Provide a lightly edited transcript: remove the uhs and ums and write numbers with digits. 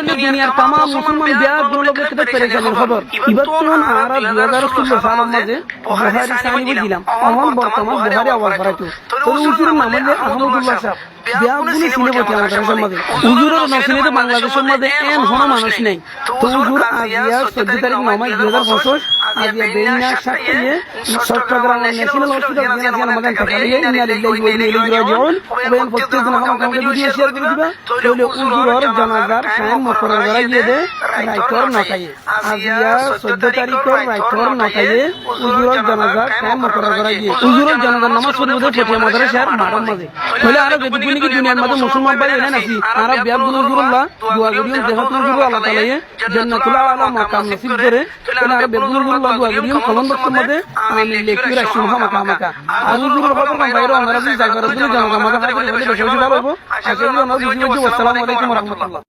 দুনিয়ার তাম মুসলমান বিয়ার দুর্লভের পেরেশানির খবর এবার তখন আমরা 2016 সালের মাঝে বুহারি সানি বুঝিলাম আমার বর্তমান বুহারি আওয়াজ বাড়াইতো তো হুজুরের নাম হলে আহমদুল্লাহ সাহেব বিয়াগুলি শুনে বলতে আমাদের সমাজে হুজুরের নসিনে তো বাংলাদেশের মধ্যে এমন কোনো মানুষ নেই তো হুজুর আজিয়া 14 তারিখ 9 মাস 2025 আজিয়া বেইনা সাকিয়ে চট্টগ্রাম ন্যাশনাল হসপিটাল জেলা আমাদের থাকালিয়ে ইন্না লিল্লাহি ওয়া ইন্না ইলাইহি রাজিউন এবং প্রত্যেকদিন আমাকে ভিডিও শেয়ার করে দিবা তাহলে হুজুরের জানাজার টাইম মুকরর করা গিয়ে দে রাইতর নটায় আজিয়া 14 তারিখের রাইতর নটায় হুজুরের জানাজার টাইম মুকরর করা গিয়ে হুজুরের জানাজার নামাজ পড়বে ফটিয়া মাদ্রাসার মাঠের মাঝে তাহলে আরো যদি কি দুনিয়ার মধ্যে মুসলমান ভাই এনে নাকি আর বিয়াগুলো হুজুরুল্লাহ দোয়া করিও যেহেতু হুজুর আল্লাহ তাআলা জান্নাতুল আলা মাকাম নসিব করে তাহলে আর বিয়াগুলো হুজুরুল্লাহ দোয়া করিও কলম বক্তব্য মধ্যে আমি লেখি রাখছি মাকা আর হুজুরের খবর বাইরে আমরা যদি জায়গা জন্য জানা আমাকে হাতে বেশি বেশি ভালো হবো আসলে আমরা বুঝি আসসালামু আলাইকুম ওয়া রাহমাতুল্লাহ।